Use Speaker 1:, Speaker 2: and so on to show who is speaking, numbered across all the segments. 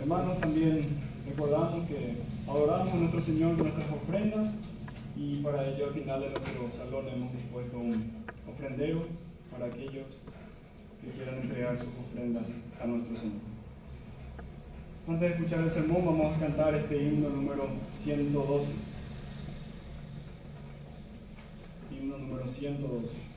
Speaker 1: Hermanos, también recordamos que adoramos a nuestro Señor con nuestras ofrendas y para ello al final de nuestro salón hemos dispuesto un ofrendero para aquellos que quieran entregar sus ofrendas a nuestro Señor. Antes de escuchar el sermón vamos a cantar este himno número 112. Himno número 112.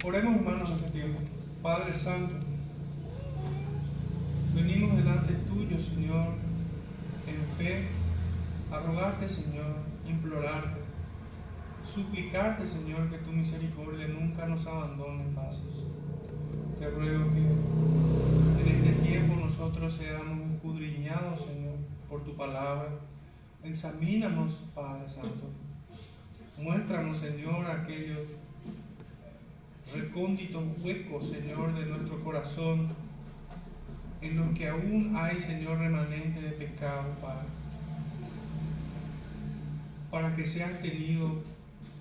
Speaker 2: Oremos, hermanos, en este tiempo. Padre Santo, venimos delante tuyo, Señor, en fe, a rogarte, Señor, implorarte, suplicarte, Señor, que tu misericordia nunca nos abandone, Padre. Te ruego que en este tiempo nosotros seamos escudriñados, Señor, por tu palabra. Examínanos, Padre Santo. Muéstranos, Señor, aquellos recónditos huecos, Señor, de nuestro corazón, en los que aún hay, Señor, remanente de pecado, Padre. Para que seas tenido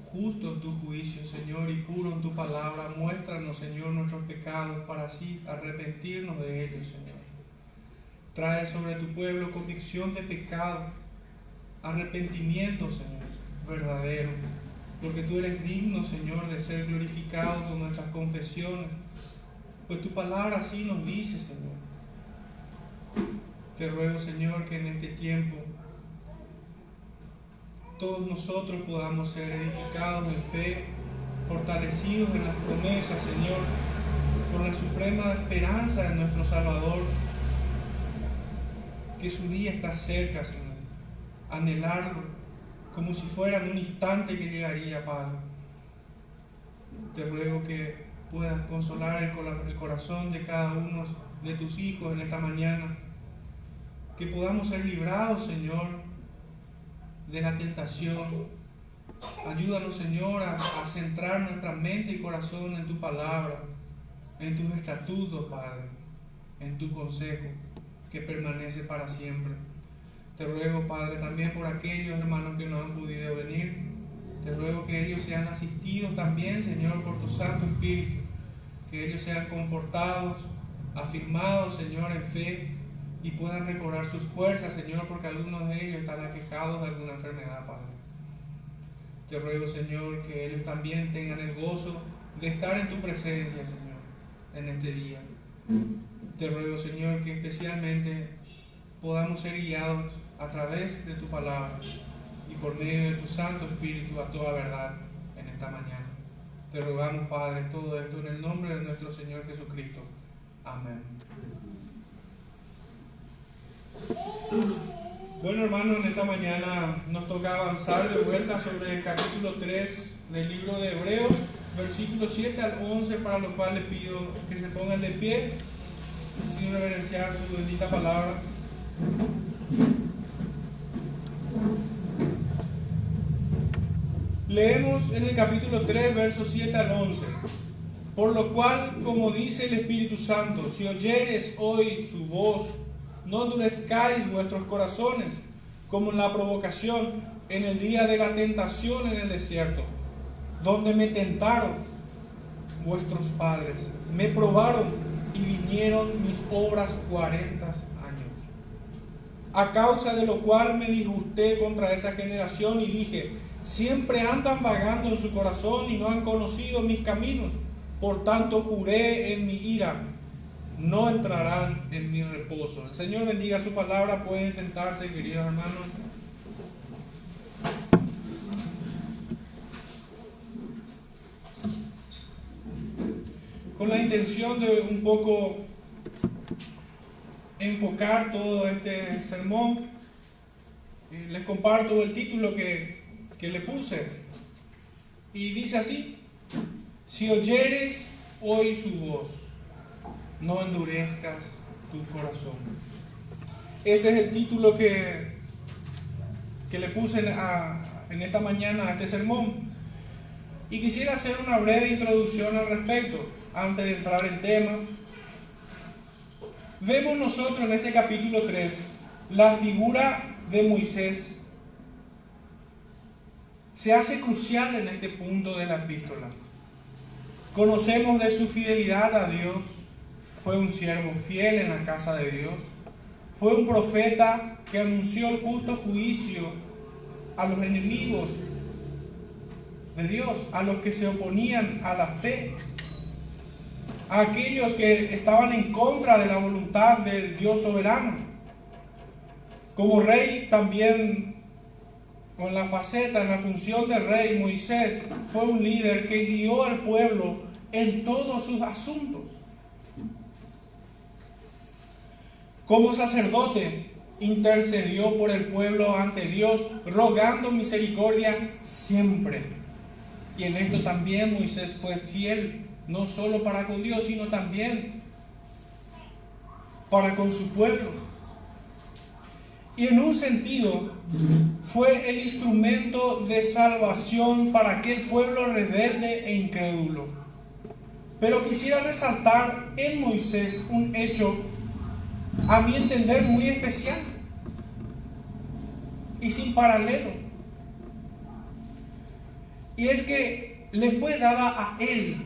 Speaker 2: justo en tu juicio, Señor, y puro en tu palabra, muéstranos, Señor, nuestros pecados, para así arrepentirnos de ellos, Señor. Trae sobre tu pueblo convicción de pecado, arrepentimiento, Señor, verdadero, porque tú eres digno, Señor, de ser glorificado con nuestras confesiones, pues tu palabra así nos dice, Señor. Te ruego, Señor, que en este tiempo todos nosotros podamos ser edificados en fe, fortalecidos en las promesas, Señor, con la suprema esperanza de nuestro Salvador, que su día está cerca, Señor. Anhelarlo como si fuera en un instante que llegaría, Padre. Te ruego que puedas consolar el corazón de cada uno de tus hijos en esta mañana, que podamos ser librados, Señor, de la tentación. Ayúdanos, Señor, a centrar nuestra mente y corazón en tu palabra, en tus estatutos, Padre, en tu consejo que permanece para siempre. Te ruego, Padre, también por aquellos hermanos que no han podido venir. Te ruego que ellos sean asistidos también, Señor, por tu Santo Espíritu, que ellos sean confortados, afirmados, Señor, en fe, y puedan recobrar sus fuerzas, Señor, porque algunos de ellos están aquejados de alguna enfermedad, Padre. Te ruego, Señor, que ellos también tengan el gozo de estar en tu presencia, Señor, en este día. Te ruego, Señor, que especialmente podamos ser guiados a través de tu palabra y por medio de tu Santo Espíritu a toda verdad en esta mañana. Te rogamos, Padre, todo esto en el nombre de nuestro Señor Jesucristo. Amén. Bueno, hermanos, en esta mañana nos toca avanzar de vuelta sobre el capítulo 3 del libro de Hebreos, versículos 7 al 11, para lo cual les pido que se pongan de pie sin reverenciar su bendita palabra. Leemos en el capítulo 3, versos 7 al 11. Por lo cual, como dice el Espíritu Santo, si oyeres hoy su voz, no endurezcáis vuestros corazones, como en la provocación, en el día de la tentación en el desierto, donde me tentaron vuestros padres, me probaron y vinieron mis obras 40 años. A causa de lo cual me disgusté contra esa generación y dije, siempre andan vagando en su corazón y no han conocido mis caminos. Por tanto juré en mi ira, no entrarán en mi reposo. El Señor bendiga su palabra. Pueden sentarse, queridos hermanos. Con la intención de un poco enfocar todo este sermón, les comparto el título que le puse. Y dice así: si oyeres hoy su voz, no endurezcas tu corazón. Ese es el título que le puse en esta mañana a este sermón. Y quisiera hacer una breve introducción al respecto, antes de entrar en tema. Vemos nosotros en este capítulo 3 la figura de Moisés. Se hace crucial en este punto de la epístola. Conocemos de su fidelidad a Dios. Fue un siervo fiel en la casa de Dios. Fue un profeta que anunció el justo juicio a los enemigos de Dios, a los que se oponían a la fe, a aquellos que estaban en contra de la voluntad del Dios soberano. Como rey también, con la faceta, en la función de rey, Moisés fue un líder que guió al pueblo en todos sus asuntos. Como sacerdote, intercedió por el pueblo ante Dios, rogando misericordia siempre. Y en esto también Moisés fue fiel, no solo para con Dios, sino también para con su pueblo. Y en un sentido, fue el instrumento de salvación para aquel pueblo rebelde e incrédulo. Pero quisiera resaltar en Moisés un hecho, a mi entender, muy especial y sin paralelo. Y es que le fue dada a él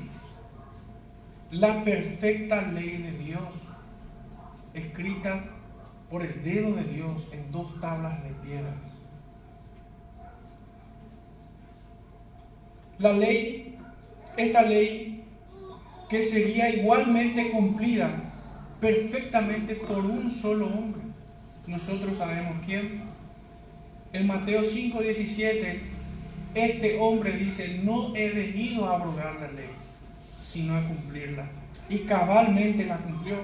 Speaker 2: la perfecta ley de Dios, escrita por el dedo de Dios en 2 tablas de piedras. La ley, esta ley que sería igualmente cumplida perfectamente por un solo hombre. Nosotros sabemos quién. En Mateo 5:17, este hombre dice: no he venido a abrogar la ley, sino a cumplirla. Y cabalmente la cumplió.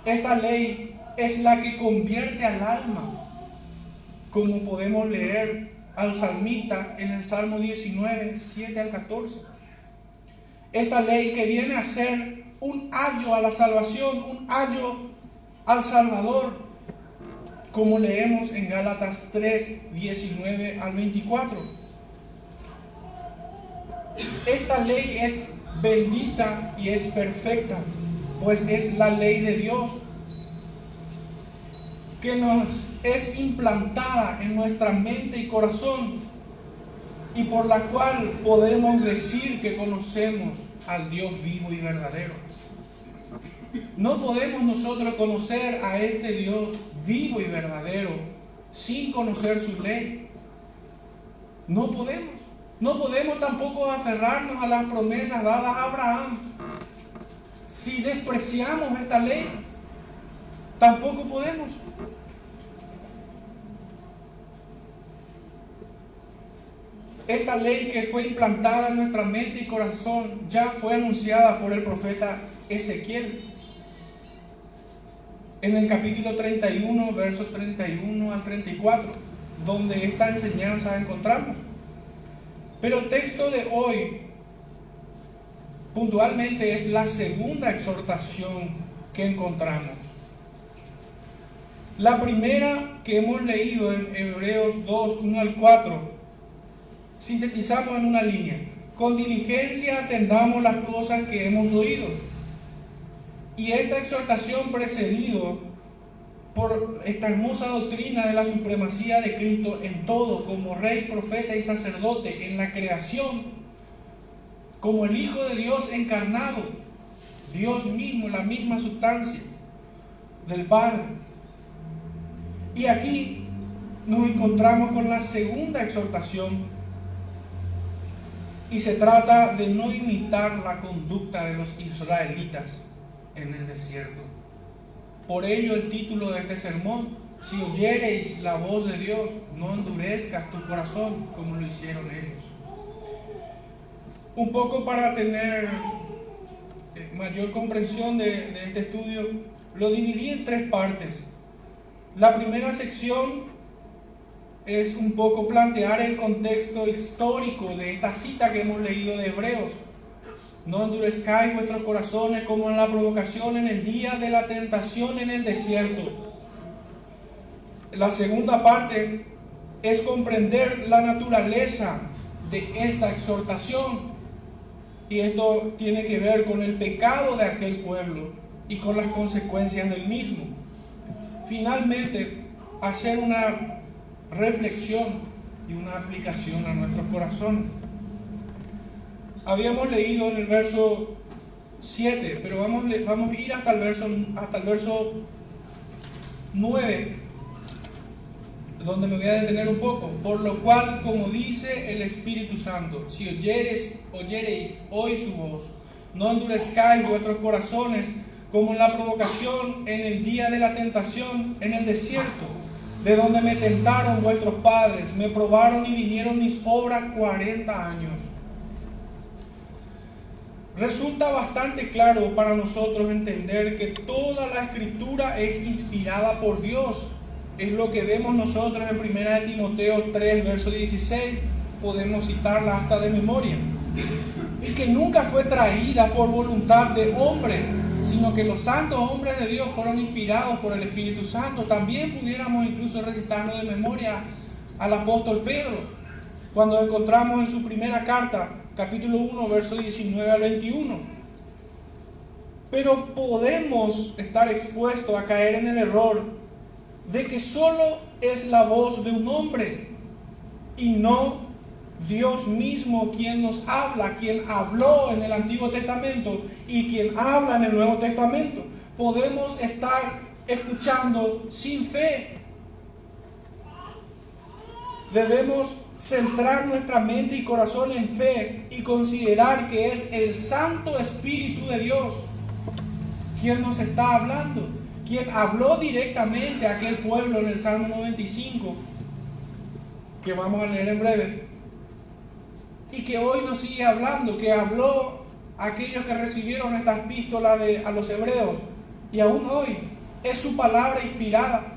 Speaker 2: Esta ley es la que convierte al alma, como podemos leer al salmista en el Salmo 19, 7 al 14. Esta ley que viene a ser un ayo a la salvación, un ayo al Salvador, como leemos en Gálatas 3, 19 al 24. Esta ley es bendita y es perfecta, pues es la ley de Dios que nos es implantada en nuestra mente y corazón, y por la cual podemos decir que conocemos al Dios vivo y verdadero. No podemos nosotros conocer a este Dios vivo y verdadero sin conocer su ley. No podemos. No podemos tampoco aferrarnos a las promesas dadas a Abraham. Si despreciamos esta ley, tampoco podemos. Esta ley que fue implantada en nuestra mente y corazón ya fue anunciada por el profeta Ezequiel. En el capítulo 31, versos 31 al 34, donde esta enseñanza encontramos. Pero el texto de hoy, puntualmente, es la segunda exhortación que encontramos. La primera que hemos leído en Hebreos 2, 1 al 4, sintetizamos en una línea: con diligencia atendamos las cosas que hemos oído. Y esta exhortación precedido por esta hermosa doctrina de la supremacía de Cristo en todo, como Rey, profeta y sacerdote, en la creación, como el Hijo de Dios encarnado, Dios mismo, la misma sustancia del Padre. Y aquí nos encontramos con la segunda exhortación, y se trata de no imitar la conducta de los israelitas en el desierto. Por ello el título de este sermón: si oyereis la voz de Dios, no endurezcas tu corazón como lo hicieron ellos. Un poco para tener mayor comprensión de este estudio, lo dividí en tres partes. La primera sección es un poco plantear el contexto histórico de esta cita que hemos leído de Hebreos. No endurezcáis vuestros corazones como en la provocación en el día de la tentación en el desierto. La segunda parte es comprender la naturaleza de esta exhortación, y esto tiene que ver con el pecado de aquel pueblo y con las consecuencias del mismo. Finalmente, hacer una reflexión y una aplicación a nuestros corazones. Habíamos leído en el verso 7, pero vamos a ir hasta el verso 9, donde me voy a detener un poco. Por lo cual, como dice el Espíritu Santo, si oyereis hoy su voz, no endurezcáis vuestros corazones como en la provocación en el día de la tentación en el desierto, de donde me tentaron vuestros padres, me probaron y vinieron mis obras 40 años. Resulta bastante claro para nosotros entender que toda la Escritura es inspirada por Dios. Es lo que vemos nosotros en 1 Timoteo 3, verso 16. Podemos citarla hasta de memoria. Y que nunca fue traída por voluntad de hombre, sino que los santos hombres de Dios fueron inspirados por el Espíritu Santo. También pudiéramos incluso recitarlo de memoria al apóstol Pedro, cuando encontramos en su primera carta, capítulo 1, verso 19 al 21. Pero podemos estar expuestos a caer en el error de que solo es la voz de un hombre y no Dios mismo quien nos habla, quien habló en el Antiguo Testamento y quien habla en el Nuevo Testamento. Podemos estar escuchando sin fe. Debemos centrar nuestra mente y corazón en fe y considerar que es el Santo Espíritu de Dios quien nos está hablando, quien habló directamente a aquel pueblo en el Salmo 95, que vamos a leer en breve, y que hoy nos sigue hablando, que habló a aquellos que recibieron esta epístola a los hebreos, y aún hoy es su palabra inspirada.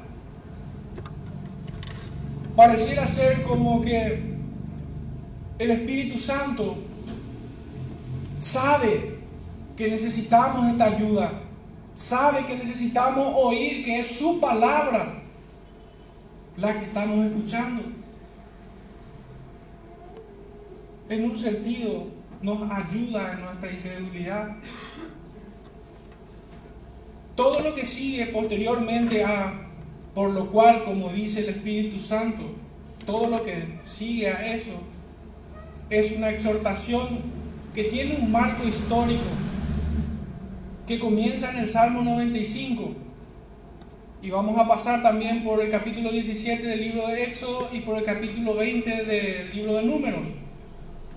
Speaker 2: Pareciera ser como que el Espíritu Santo sabe que necesitamos esta ayuda, sabe que necesitamos oír que es su palabra la que estamos escuchando. En un sentido, nos ayuda en nuestra incredulidad. Todo lo que sigue posteriormente por lo cual, como dice el Espíritu Santo, todo lo que sigue a eso es una exhortación que tiene un marco histórico que comienza en el Salmo 95, y vamos a pasar también por el capítulo 17 del libro de Éxodo y por el capítulo 20 del libro de Números.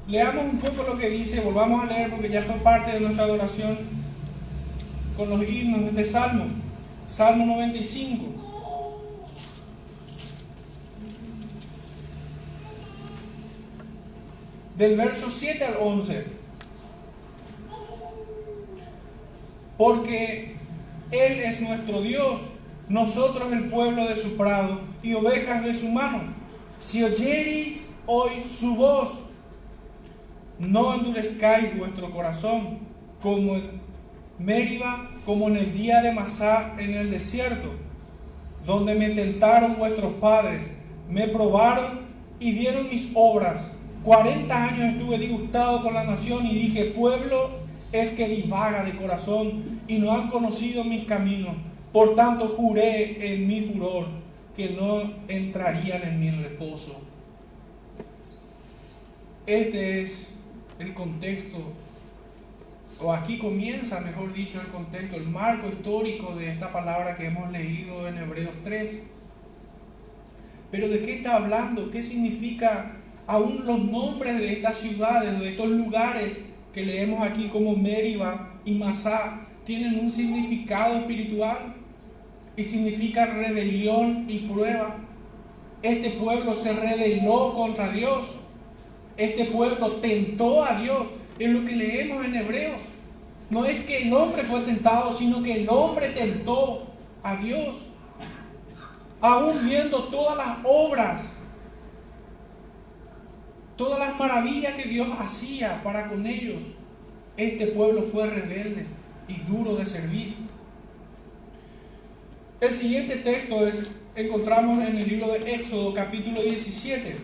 Speaker 2: Leamos un poco lo que dice, volvamos a leer porque ya fue parte de nuestra adoración con los himnos de este Salmo. Salmo 95. Del verso 7 al 11. Porque Él es nuestro Dios, nosotros el pueblo de su prado y ovejas de su mano. Si oyereis hoy su voz, no endurezcáis vuestro corazón, como en Meriba, como en el día de Masá en el desierto, donde me tentaron vuestros padres, me probaron y dieron mis obras. 40 años estuve disgustado con la nación y dije, pueblo es que divaga de corazón y no han conocido mis caminos. Por tanto juré en mi furor que no entrarían en mi reposo. Este es el contexto, o aquí comienza, mejor dicho, el contexto, el marco histórico de esta palabra que hemos leído en Hebreos 3. Pero ¿de qué está hablando? ¿Qué significa aún los nombres de estas ciudades, de estos lugares que leemos aquí como Meriba y Masá? Tienen un significado espiritual y significa rebelión y prueba. Este pueblo se rebeló contra Dios. Este pueblo tentó a Dios. Es lo que leemos en Hebreos. No es que el hombre fue tentado, sino que el hombre tentó a Dios. Aún viendo todas las obras, todas las maravillas que Dios hacía para con ellos, este pueblo fue rebelde y duro de servir. El siguiente texto encontramos en el libro de Éxodo, capítulo 17.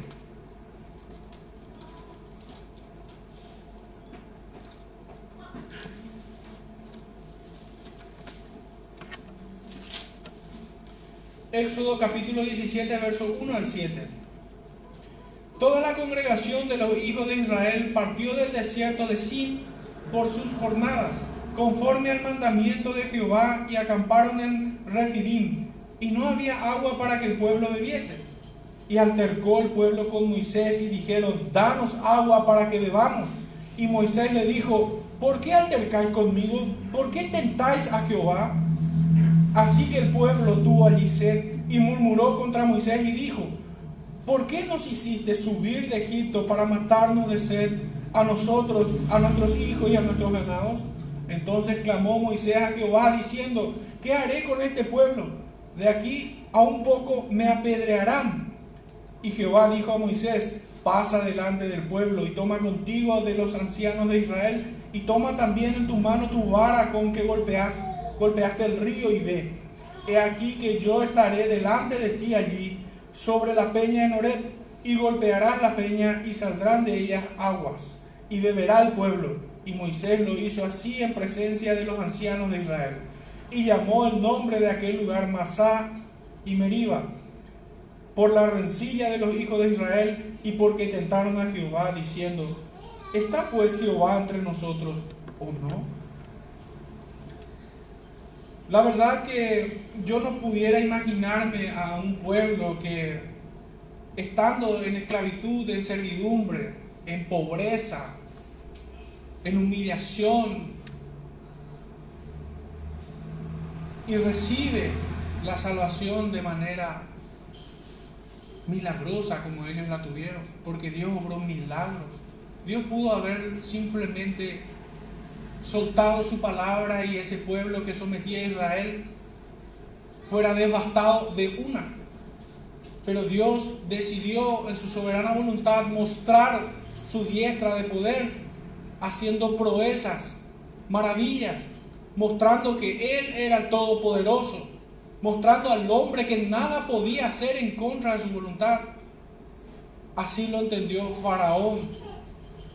Speaker 2: Éxodo capítulo 17, verso 1 al 7. Toda la congregación de los hijos de Israel partió del desierto de Sin por sus jornadas, conforme al mandamiento de Jehová, y acamparon en Refidim, y no había agua para que el pueblo bebiese. Y altercó el pueblo con Moisés y dijeron, danos agua para que bebamos. Y Moisés le dijo, ¿por qué altercáis conmigo? ¿Por qué tentáis a Jehová? Así que el pueblo tuvo allí sed y murmuró contra Moisés y dijo, ¿por qué nos hiciste subir de Egipto para matarnos de sed a nosotros, a nuestros hijos y a nuestros ganados? Entonces clamó Moisés a Jehová diciendo, ¿qué haré con este pueblo? De aquí a un poco me apedrearán. Y Jehová dijo a Moisés, pasa delante del pueblo y toma contigo de los ancianos de Israel y toma también en tu mano tu vara con que golpeaste el río y ve. He aquí que yo estaré delante de ti allí sobre la peña en Horeb, y golpearás la peña y saldrán de ella aguas y beberá el pueblo. Y Moisés lo hizo así en presencia de los ancianos de Israel, y llamó el nombre de aquel lugar Masá y Meriba, por la rencilla de los hijos de Israel y porque tentaron a Jehová diciendo, ¿está pues Jehová entre nosotros o no? La verdad que yo no pudiera imaginarme a un pueblo que estando en esclavitud, en servidumbre, en pobreza, en humillación, y recibe la salvación de manera milagrosa como ellos la tuvieron, porque Dios obró milagros. Dios pudo haber simplemente soltado su palabra y ese pueblo que sometía a Israel fuera devastado de una. Pero Dios decidió en su soberana voluntad mostrar su diestra de poder, haciendo proezas, maravillas, mostrando que Él era el Todopoderoso, mostrando al hombre que nada podía hacer en contra de su voluntad. Así lo entendió Faraón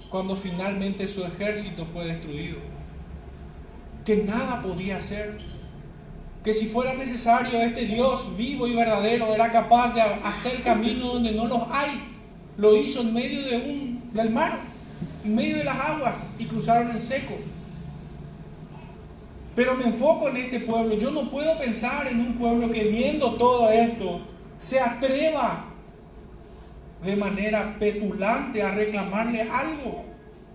Speaker 2: cuando finalmente su ejército fue destruido. Que nada podía hacer. Que si fuera necesario, este Dios vivo y verdadero era capaz de hacer camino donde no los hay. Lo hizo en medio del mar, en medio de las aguas, y cruzaron en seco. Pero me enfoco en este pueblo. Yo no puedo pensar en un pueblo que, viendo todo esto, se atreva de manera petulante a reclamarle algo,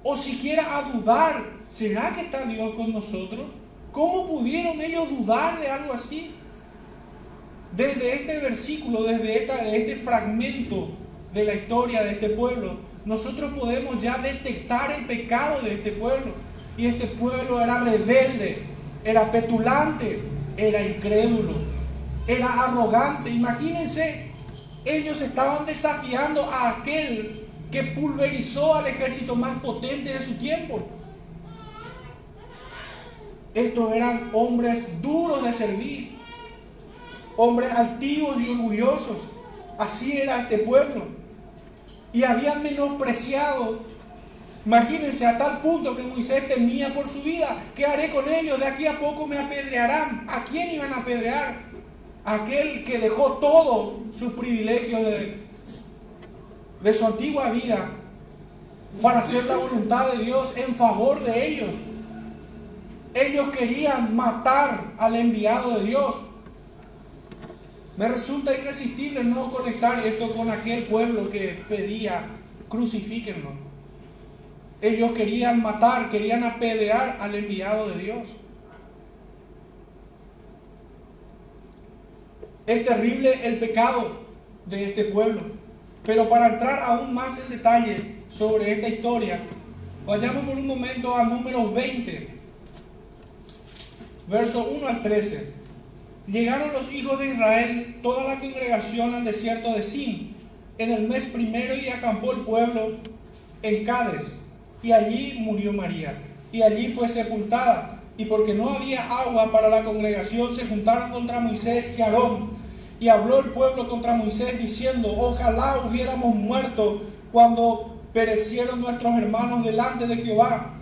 Speaker 2: o siquiera a dudar: ¿será que está Dios con nosotros? ¿Cómo pudieron ellos dudar de algo así? Desde este versículo, desde este fragmento de la historia de este pueblo, nosotros podemos ya detectar el pecado de este pueblo. Y este pueblo era rebelde, era petulante, era incrédulo, era arrogante. Imagínense, ellos estaban desafiando a aquel que pulverizó al ejército más potente de su tiempo. Estos eran hombres duros de servir, hombres altivos y orgullosos. Así era este pueblo. Y habían menospreciado, imagínense, a tal punto que Moisés temía por su vida. ¿Qué haré con ellos? De aquí a poco me apedrearán. ¿A quién iban a apedrear? Aquel que dejó todo sus privilegios de su antigua vida para hacer la voluntad de Dios en favor de ellos. Ellos querían matar al enviado de Dios. Me resulta irresistible no conectar esto con aquel pueblo que pedía: crucifíquenlo. Ellos querían matar, querían apedrear al enviado de Dios. Es terrible el pecado de este pueblo. Pero para entrar aún más en detalle sobre esta historia, vayamos por un momento a Números 20, verso 1 al 13. Llegaron los hijos de Israel, toda la congregación, al desierto de Sin en el mes primero, y acampó el pueblo en Cades, y allí murió María, y allí fue sepultada. Y porque no había agua para la congregación, se juntaron contra Moisés y Aarón. Y habló el pueblo contra Moisés diciendo: ojalá hubiéramos muerto cuando perecieron nuestros hermanos delante de Jehová.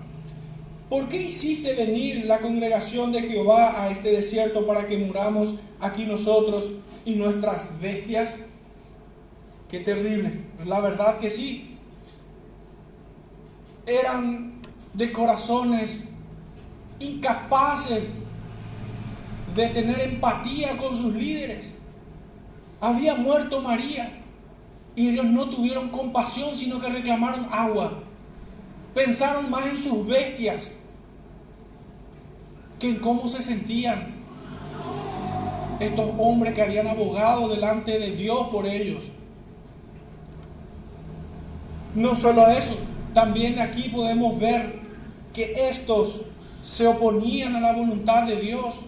Speaker 2: ¿Por qué hiciste venir la congregación de Jehová a este desierto para que muramos aquí nosotros y nuestras bestias? Qué terrible. La verdad que sí. Eran de corazones incapaces de tener empatía con sus líderes. Había muerto María y ellos no tuvieron compasión, sino que reclamaron agua. Pensaron más en sus bestias que en cómo se sentían estos hombres que habían abogado delante de Dios por ellos. No solo eso, también aquí podemos ver que estos se oponían a la voluntad de Dios.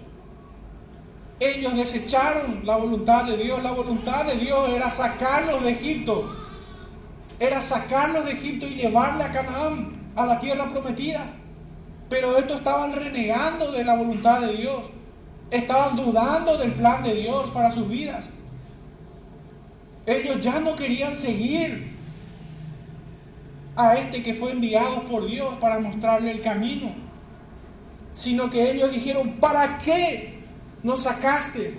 Speaker 2: Ellos desecharon la voluntad de Dios. La voluntad de Dios era sacarlos de Egipto. Era sacarlos de Egipto y llevarle a Canaán, a la tierra prometida. Pero estos estaban renegando de la voluntad de Dios. Estaban dudando del plan de Dios para sus vidas. Ellos ya no querían seguir a este que fue enviado por Dios para mostrarle el camino, sino que ellos dijeron: ¿para qué nos sacaste?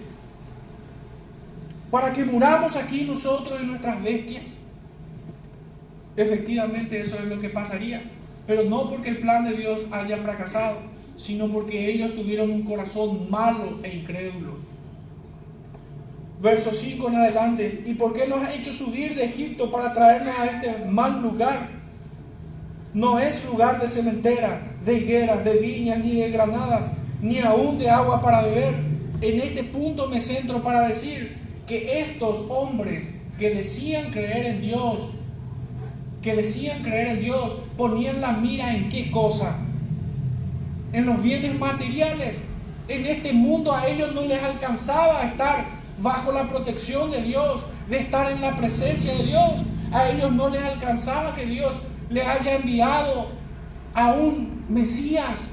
Speaker 2: ¿Para que muramos aquí nosotros y nuestras bestias? Efectivamente, eso es lo que pasaría, pero no porque el plan de Dios haya fracasado, sino porque ellos tuvieron un corazón malo e incrédulo.
Speaker 3: Verso 5 en adelante. ¿Y por qué nos ha hecho subir de Egipto para traernos a este mal lugar? No es lugar de sementera, de higueras, de viñas, ni de granadas, ni aún de agua para beber. En este punto me centro para decir que estos hombres que decían creer en Dios, ponían la mira en qué cosa, en los bienes materiales. En este mundo a ellos no les alcanzaba estar bajo la protección de Dios, de estar en la presencia de Dios. A ellos no les alcanzaba que Dios le haya enviado a un Mesías,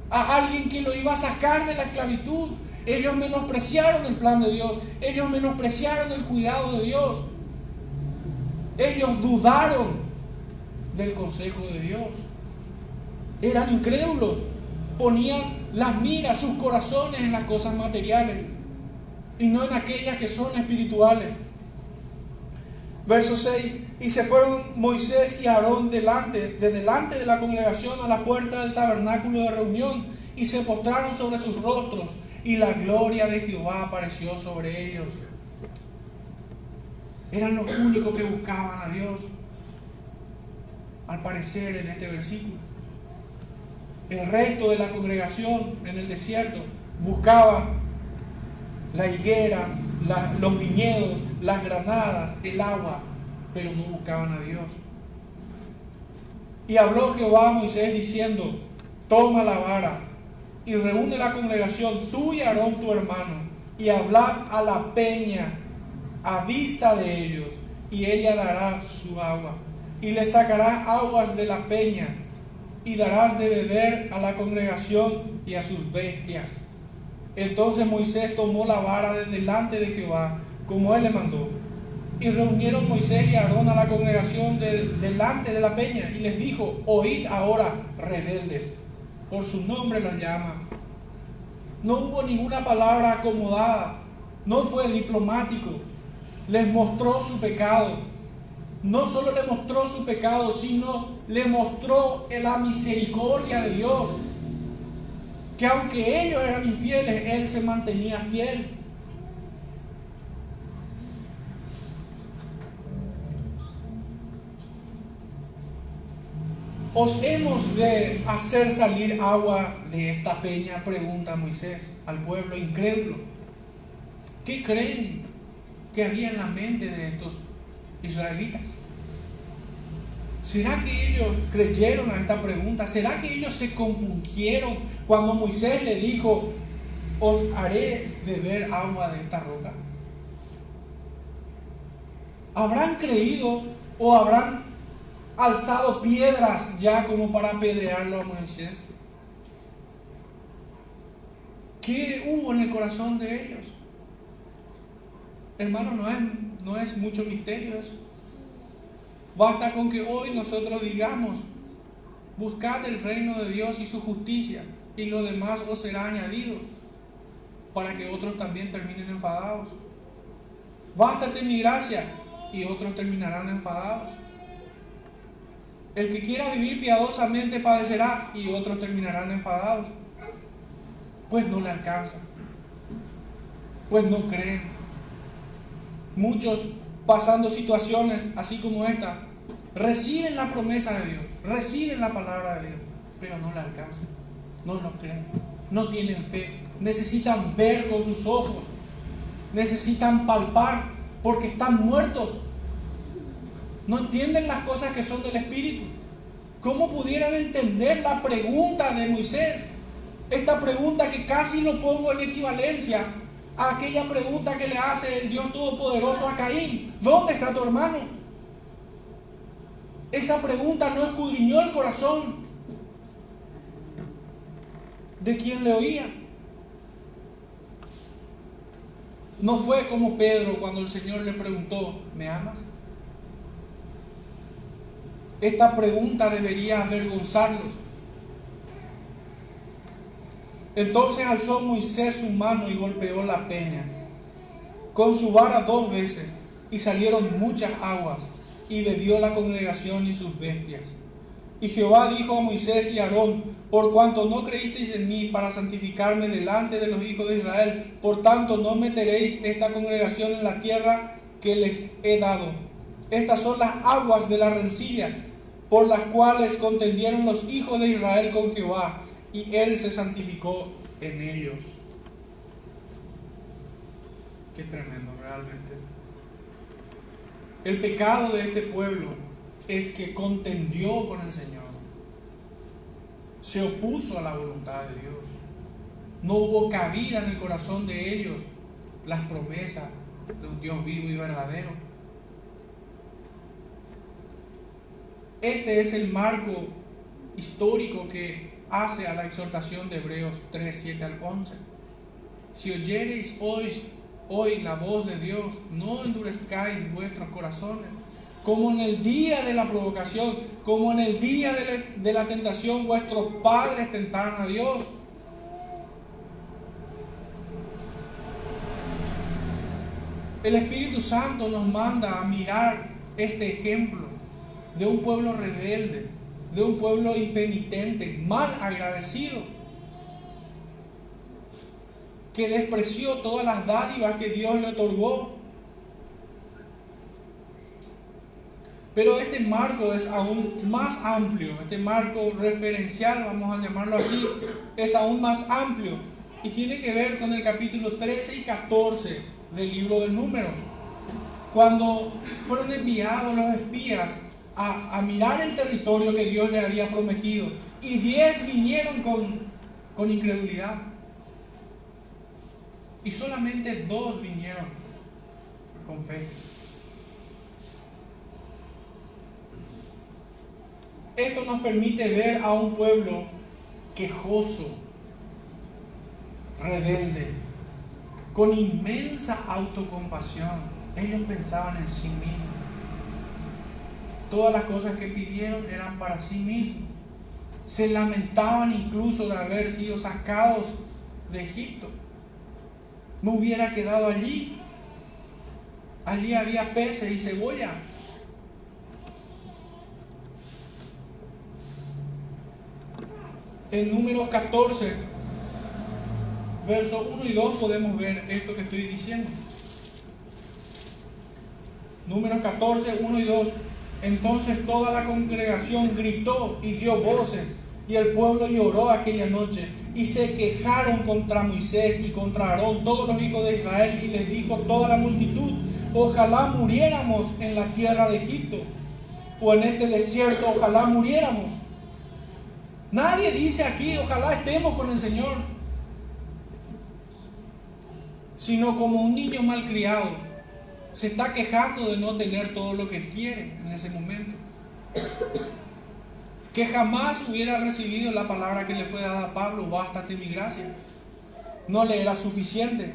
Speaker 3: a alguien que lo iba a sacar de la esclavitud. Ellos menospreciaron el plan de Dios, ellos menospreciaron el cuidado de Dios, ellos dudaron del consejo de Dios, eran incrédulos, ponían las miras, sus corazones en las cosas materiales y no en aquellas que son espirituales. Verso 6: y se fueron Moisés y Aarón delante de la congregación a la puerta del tabernáculo de reunión, y se postraron sobre sus rostros, y la gloria de Jehová apareció sobre ellos. Eran los únicos que buscaban a Dios, al parecer, en este versículo. El resto de la congregación en el desierto buscaba la higuera, los viñedos, las granadas, el agua, pero no buscaban a Dios. Y habló Jehová a Moisés diciendo: toma la vara y reúne la congregación, tú y Aarón tu hermano, y hablad a la peña a vista de ellos, y ella dará su agua, y le sacarás aguas de la peña, y darás de beber a la congregación y a sus bestias. Entonces Moisés tomó la vara de delante de Jehová, como él le mandó. Y reunieron Moisés y Aarón a la congregación delante de la peña, y les dijo: oíd ahora, rebeldes, por su nombre los llama. No hubo ninguna palabra acomodada, no fue diplomático. Les mostró su pecado. No solo le mostró su pecado, sino le mostró la misericordia de Dios, que aunque ellos eran infieles, Él se mantenía fiel. ¿Os hemos de hacer salir agua de esta peña?, pregunta Moisés al pueblo incrédulo. ¿Qué creen que había en la mente de estos israelitas? ¿Será que ellos creyeron a esta pregunta? ¿Será que ellos se compungieron cuando Moisés le dijo: os haré beber agua de esta roca? ¿Habrán creído o habrán alzado piedras ya como para apedrearlo a Moisés? ¿Qué hubo en el corazón de ellos? Hermano, no es mucho misterio eso. Basta con que hoy nosotros digamos: buscad el reino de Dios y su justicia, y lo demás os será añadido, para que otros también terminen enfadados. Bástate mi gracia, y otros terminarán enfadados. El que quiera vivir piadosamente padecerá, y otros terminarán enfadados, pues no le alcanza, pues no creen. Muchos, pasando situaciones así como esta, reciben la promesa de Dios, reciben la palabra de Dios, pero no la alcanzan, no lo creen, no tienen fe. Necesitan ver con sus ojos, necesitan palpar, porque están muertos. No entienden las cosas que son del Espíritu. ¿Cómo pudieran entender la pregunta de Moisés? Esta pregunta que casi lo pongo en equivalencia a aquella pregunta que le hace el Dios Todopoderoso a Caín: ¿dónde está tu hermano? Esa pregunta no escudriñó el corazón de quien le oía. No fue como Pedro cuando el Señor le preguntó: ¿me amas? Esta pregunta debería avergonzarlos. Entonces alzó Moisés su mano y golpeó la peña con su vara 2 veces, y salieron muchas aguas, y bebió la congregación y sus bestias. Y Jehová dijo a Moisés y a Aarón: por cuanto no creísteis en mí para santificarme delante de los hijos de Israel, por tanto no meteréis esta congregación en la tierra que les he dado. Estas son las aguas de la rencilla, por las cuales contendieron los hijos de Israel con Jehová, y él se santificó en ellos. Qué tremendo realmente. El pecado de este pueblo es que contendió con el Señor, se opuso a la voluntad de Dios. No hubo cabida en el corazón de ellos las promesas de un Dios vivo y verdadero. Este es el marco histórico que hace a la exhortación de Hebreos 3, 7 al 11. Si oyereis hoy la voz de Dios, no endurezcáis vuestros corazones, como en el día de la provocación, como en el día de la tentación, vuestros padres tentaron a Dios. El Espíritu Santo nos manda a mirar este ejemplo de un pueblo rebelde, de un pueblo impenitente, mal agradecido, que despreció todas las dádivas que Dios le otorgó. Pero este marco es aún más amplio, este marco referencial, vamos a llamarlo así, es aún más amplio y tiene que ver con el capítulo 13 y 14 del libro de Números, cuando fueron enviados los espías a mirar el territorio que Dios les había prometido, y 10 vinieron con incredulidad y solamente 2 vinieron con fe. Esto nos permite ver a un pueblo quejoso, rebelde, con inmensa autocompasión. Ellos pensaban en sí mismos. Todas las cosas que pidieron eran para sí mismos. Se lamentaban incluso de haber sido sacados de Egipto. Me hubiera quedado allí. Allí había peces y cebolla. En Números 14, versos 1 y 2 podemos ver esto que estoy diciendo. Números 14, 1 y 2. Entonces toda la congregación gritó y dio voces, y el pueblo lloró aquella noche, y se quejaron contra Moisés y contra Aarón todos los hijos de Israel, y les dijo toda la multitud: ojalá muriéramos en la tierra de Egipto, o en este desierto, ojalá muriéramos. Nadie dice aquí ojalá estemos con el Señor, sino como un niño malcriado se está quejando de no tener todo lo que quiere en ese momento, que jamás hubiera recibido la palabra que le fue dada a Pablo: bástate mi gracia. No le era suficiente.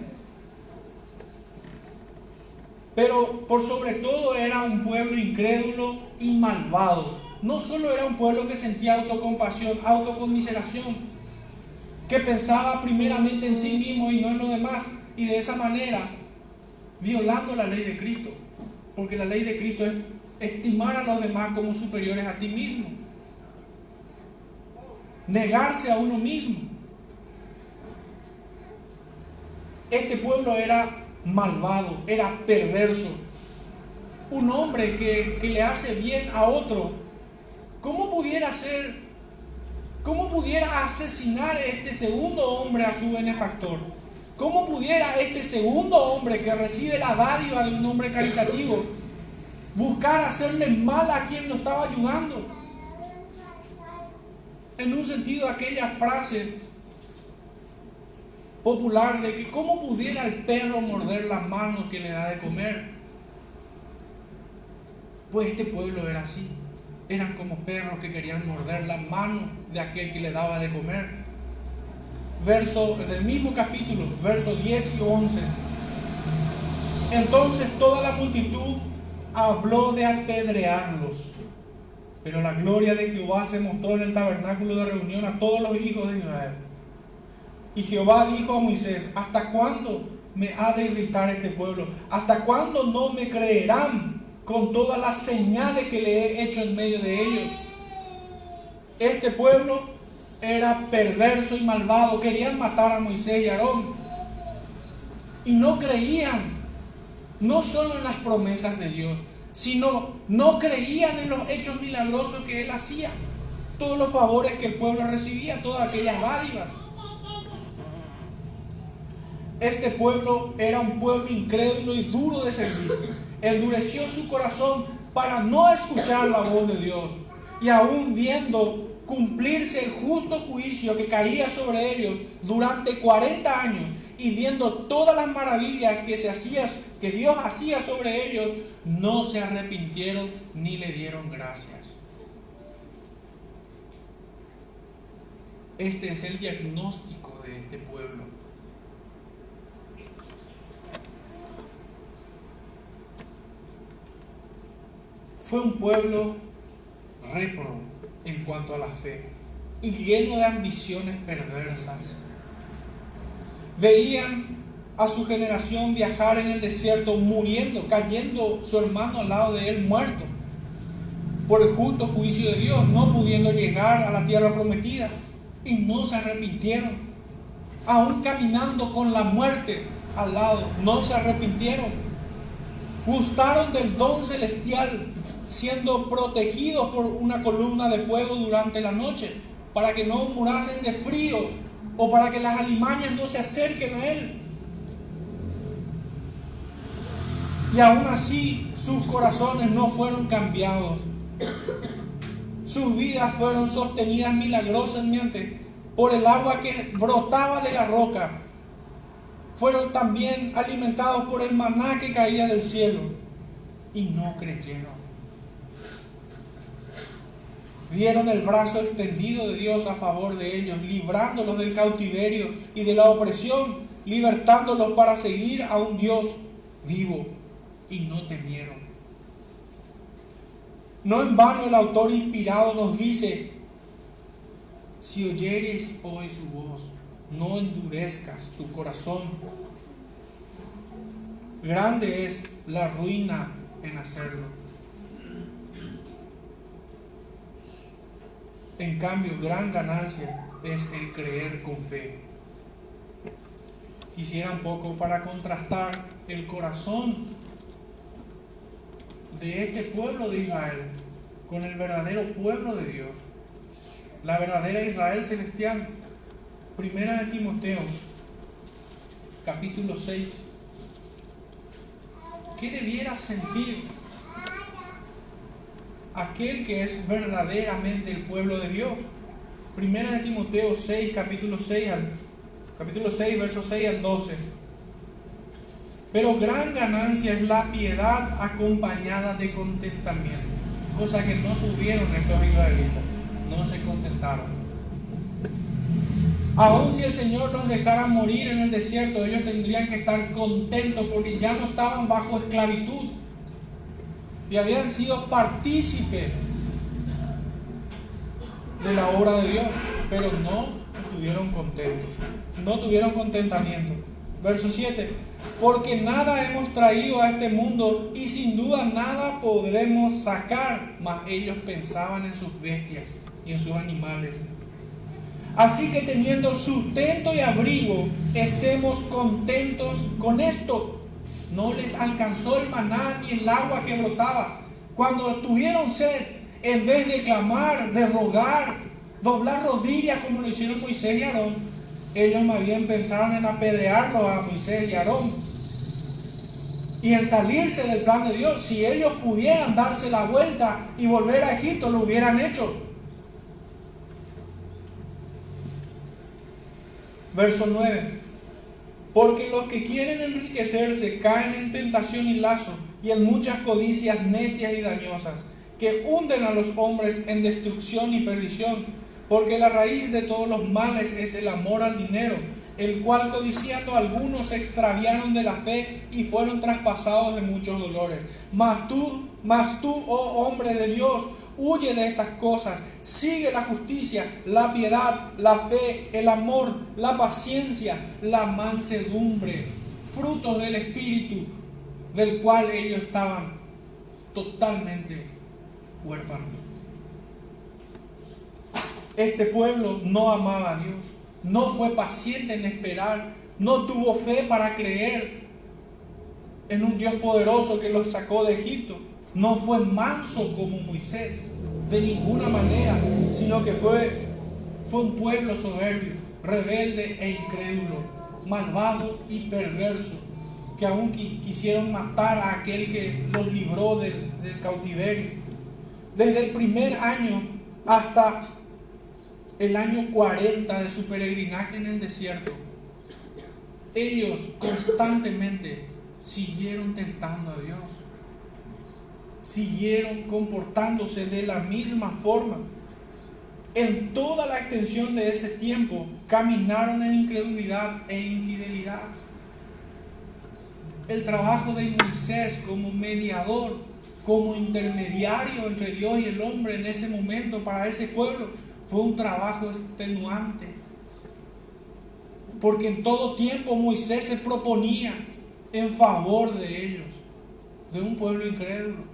Speaker 3: Pero por sobre todo era un pueblo incrédulo y malvado. No solo era un pueblo que sentía autocompasión, autoconmiseración, que pensaba primeramente en sí mismo y no en los demás, y de esa manera violando la ley de Cristo, porque la ley de Cristo es estimar a los demás como superiores a ti mismo, negarse a uno mismo. Este pueblo era malvado, era perverso, un hombre que le hace bien a otro. ¿Cómo pudiera asesinar a este segundo hombre a su benefactor? ¿Cómo pudiera este segundo hombre que recibe la dádiva de un hombre caritativo buscar hacerle mal a quien lo estaba ayudando? En un sentido, aquella frase popular de que cómo pudiera el perro morder la mano que le da de comer. Pues este pueblo era así. Eran como perros que querían morder la mano de aquel que le daba de comer. Verso del mismo capítulo, versos 10 y 11. Entonces toda la multitud habló de apedrearlos, pero la gloria de Jehová se mostró en el tabernáculo de reunión a todos los hijos de Israel. Y Jehová dijo a Moisés: ¿hasta cuándo me ha de irritar este pueblo? ¿Hasta cuándo no me creerán con todas las señales que le he hecho en medio de ellos? Este pueblo era perverso y malvado. Querían matar a Moisés y Aarón. Y no creían, no solo en las promesas de Dios, sino no creían en los hechos milagrosos que Él hacía. Todos los favores que el pueblo recibía, todas aquellas dádivas. Este pueblo era un pueblo incrédulo y duro de servir. Endureció su corazón para no escuchar la voz de Dios. Y aún viendo cumplirse el justo juicio que caía sobre ellos durante 40 años y viendo todas las maravillas que Dios hacía sobre ellos, no se arrepintieron ni le dieron gracias. Este es el diagnóstico de este pueblo. Fue un pueblo réprobo en cuanto a la fe y lleno de ambiciones perversas. Veían a su generación viajar en el desierto, muriendo, cayendo su hermano al lado de él muerto por el justo juicio de Dios, no pudiendo llegar a la tierra prometida, y no se arrepintieron. Aún caminando con la muerte al lado, no se arrepintieron. Gustaron del don celestial, siendo protegidos por una columna de fuego durante la noche, para que no murasen de frío o para que las alimañas no se acerquen a él. Y aún así sus corazones no fueron cambiados. Sus vidas fueron sostenidas milagrosamente por el agua que brotaba de la roca. Fueron también alimentados por el maná que caía del cielo y no creyeron. Vieron el brazo extendido de Dios a favor de ellos, librándolos del cautiverio y de la opresión, libertándolos para seguir a un Dios vivo, y no temieron. No en vano el autor inspirado nos dice: si oyeres hoy su voz, no endurezcas tu corazón. Grande es la ruina en hacerlo. En cambio, gran ganancia es el creer con fe. Quisiera un poco para contrastar el corazón de este pueblo de Israel con el verdadero pueblo de Dios, la verdadera Israel celestial. Primera de Timoteo, capítulo 6. ¿Qué debiera sentir aquel que es verdaderamente el pueblo de Dios? Primera de Timoteo 6, capítulo 6, versos 6 al 12. Pero gran ganancia es la piedad acompañada de contentamiento, cosa que no tuvieron estos israelitas, no se contentaron. Aun si el Señor los dejara morir en el desierto, ellos tendrían que estar contentos porque ya no estaban bajo esclavitud y habían sido partícipes de la obra de Dios, pero no estuvieron contentos, no tuvieron contentamiento. Verso 7: porque nada hemos traído a este mundo y sin duda nada podremos sacar. Mas ellos pensaban en sus bestias y en sus animales. Así que teniendo sustento y abrigo, estemos contentos con esto. No les alcanzó el maná ni el agua que brotaba. Cuando tuvieron sed, en vez de clamar, de rogar, doblar rodillas como lo hicieron Moisés y Aarón, ellos más bien pensaron en apedrearlos a Moisés y Aarón y en salirse del plan de Dios. Si ellos pudieran darse la vuelta y volver a Egipto, lo hubieran hecho. Verso 9: porque los que quieren enriquecerse caen en tentación y lazo y en muchas codicias necias y dañosas, que hunden a los hombres en destrucción y perdición. Porque la raíz de todos los males es el amor al dinero, el cual codiciando algunos se extraviaron de la fe y fueron traspasados de muchos dolores. Mas tú, oh hombre de Dios, huye de estas cosas, sigue la justicia, la piedad, la fe, el amor, la paciencia, la mansedumbre, frutos del Espíritu, del cual ellos estaban totalmente huérfanos. Este pueblo no amaba a Dios, no fue paciente en esperar, no tuvo fe para creer en un Dios poderoso que los sacó de Egipto. No fue manso como Moisés, de ninguna manera, sino que fue un pueblo soberbio, rebelde e incrédulo, malvado y perverso, que aún quisieron matar a aquel que los libró del cautiverio. Desde el primer año hasta el año 40 de su peregrinaje en el desierto, ellos constantemente siguieron tentando a Dios, siguieron comportándose de la misma forma. En toda la extensión de ese tiempo caminaron en incredulidad e infidelidad. El trabajo de Moisés como mediador, como intermediario entre Dios y el hombre en ese momento para ese pueblo, fue un trabajo extenuante. Porque en todo tiempo Moisés se proponía en favor de ellos, de un pueblo incrédulo.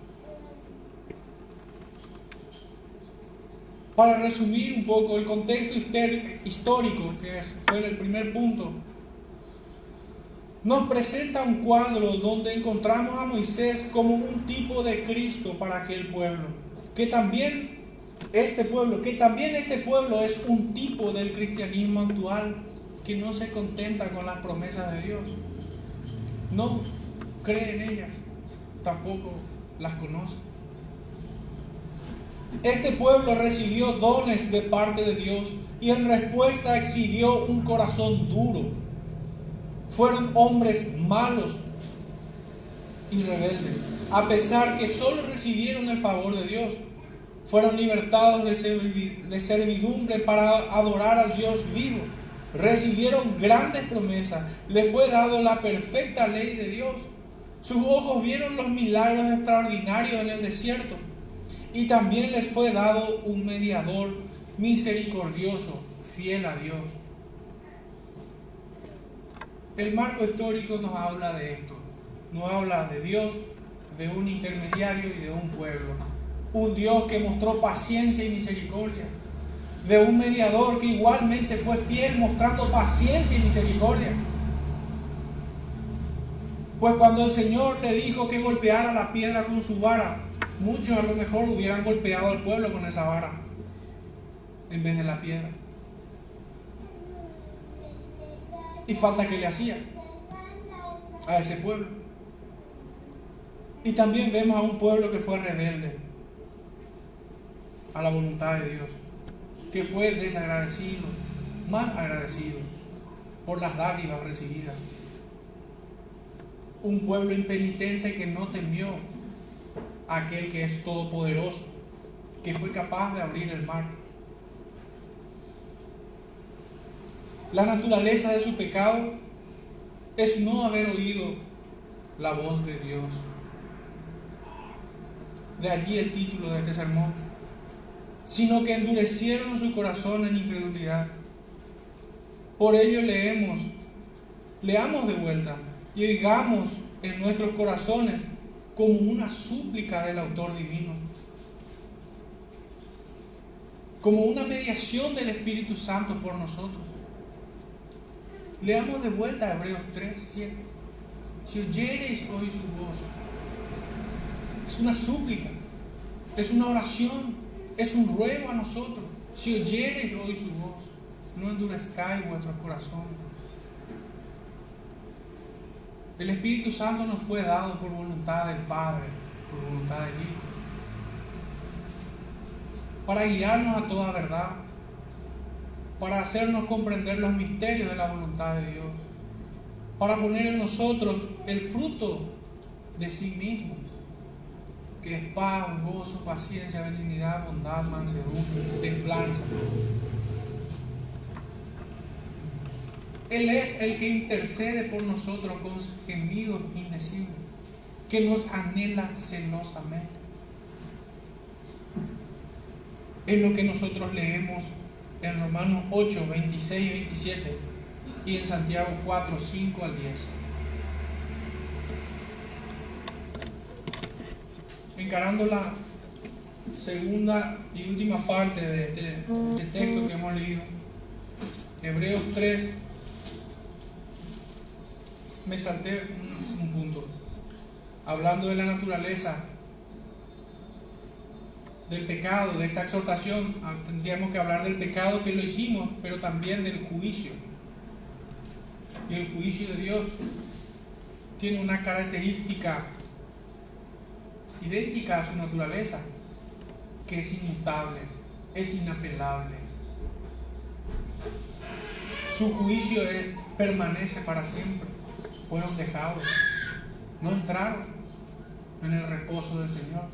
Speaker 3: Para resumir un poco el contexto histórico, que fue el primer punto, nos presenta un cuadro donde encontramos a Moisés como un tipo de Cristo para aquel pueblo, que también este pueblo es un tipo del cristianismo actual, que no se contenta con las promesas de Dios, no cree en ellas, tampoco las conoce. Este pueblo recibió dones de parte de Dios y en respuesta exhibió un corazón duro. Fueron hombres malos y rebeldes, a pesar que solo recibieron el favor de Dios. Fueron libertados de servidumbre para adorar al Dios vivo. Recibieron grandes promesas. Les fue dado la perfecta ley de Dios. Sus ojos vieron los milagros extraordinarios en el desierto. Y también les fue dado un mediador misericordioso, fiel a Dios. El marco histórico nos habla de esto. Nos habla de Dios, de un intermediario y de un pueblo. Un Dios que mostró paciencia y misericordia. De un mediador que igualmente fue fiel, mostrando paciencia y misericordia. Pues cuando el Señor le dijo que golpeara la piedra con su vara, muchos a lo mejor hubieran golpeado al pueblo con esa vara en vez de la piedra. Y falta que le hacía a ese pueblo. Y también vemos a un pueblo que fue rebelde a la voluntad de Dios, que fue desagradecido, mal agradecido por las dádivas recibidas. Un pueblo impenitente que no temió a aquel que es todopoderoso, que fue capaz de abrir el mar. La naturaleza de su pecado es no haber oído la voz de Dios. De allí el título de este sermón. Sino que endurecieron su corazón en incredulidad. Por ello leamos de vuelta y oigamos en nuestros corazones como una súplica del autor divino, como una mediación del Espíritu Santo por nosotros. Leamos de vuelta Hebreos 3:7. Si oyereis hoy su voz. Es una súplica, es una oración, es un ruego a nosotros. Si oyereis hoy su voz, no endurezcáis vuestros corazones. El Espíritu Santo nos fue dado por voluntad del Padre, por voluntad del Hijo, para guiarnos a toda verdad, para hacernos comprender los misterios de la voluntad de Dios, para poner en nosotros el fruto de sí mismo, que es paz, gozo, paciencia, benignidad, bondad, mansedumbre, templanza. Él es el que intercede por nosotros con gemidos indecibles, que nos anhela celosamente. Es lo que nosotros leemos en Romanos 8, 26 y 27 y en Santiago 4, 5 al 10. Encarando la
Speaker 2: segunda y última parte de este texto que hemos leído, Hebreos 3, me salté un punto, hablando de la naturaleza del pecado, de esta exhortación. Tendríamos que hablar del pecado que lo hicimos, pero también del juicio. Y el juicio de Dios tiene una característica idéntica a su naturaleza, que es inmutable, es inapelable. Su juicio permanece para siempre. Fueron dejados, no entraron en el reposo del Señor.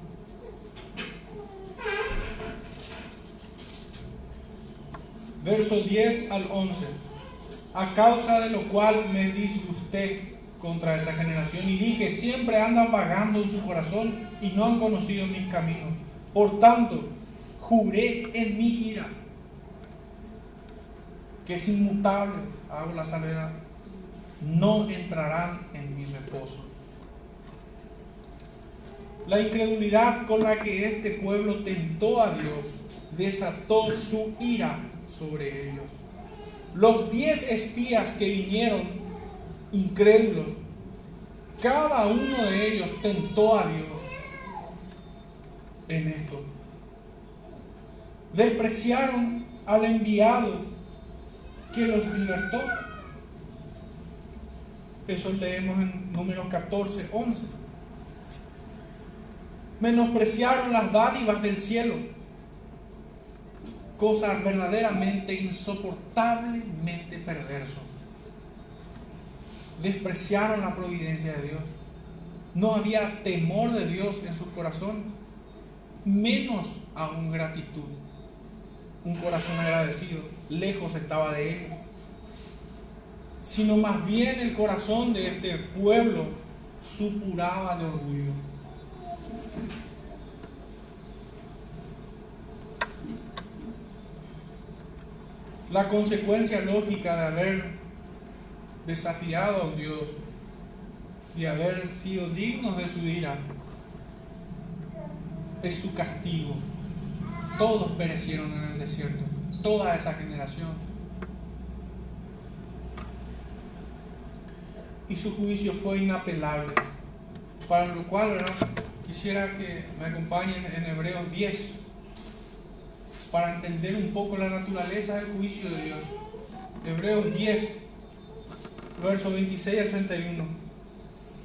Speaker 2: Verso 10 al 11. A causa de lo cual me disgusté contra esa generación y dije, siempre andan vagando en su corazón y no han conocido mis caminos. Por tanto, juré en mi ira, que es inmutable, hago la salvedad, no entrarán en mi reposo. La incredulidad con la que este pueblo tentó a Dios desató su ira sobre ellos. Los 10 espías que vinieron incrédulos, cada uno de ellos tentó a Dios en esto. Despreciaron al enviado que los libertó. Eso leemos en Números 14, 11. Menospreciaron las dádivas del cielo, cosa verdaderamente insoportablemente perverso. Despreciaron la providencia de Dios. No había temor de Dios en su corazón, menos aún gratitud. Un corazón agradecido lejos estaba de ellos, sino más bien el corazón de este pueblo supuraba de orgullo. La consecuencia lógica de haber desafiado a un Dios y haber sido dignos de su ira es su castigo. Todos perecieron en el desierto, toda esa generación. Y su juicio fue inapelable. Para lo cual, ¿verdad?, quisiera que me acompañen en Hebreos 10 para entender un poco la naturaleza del juicio de Dios. Hebreos 10, versos 26 al 31.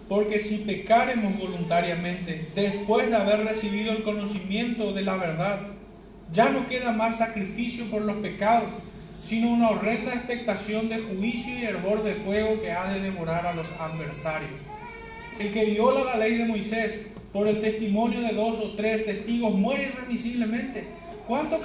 Speaker 2: Porque si pecaremos voluntariamente, después de haber recibido el conocimiento de la verdad, ya no queda más sacrificio por los pecados, sino una horrenda expectación de juicio y hervor de fuego que ha de devorar a los adversarios. El que viola la ley de Moisés por el testimonio de 2 o 3 testigos muere irremisiblemente. ¿Cuánto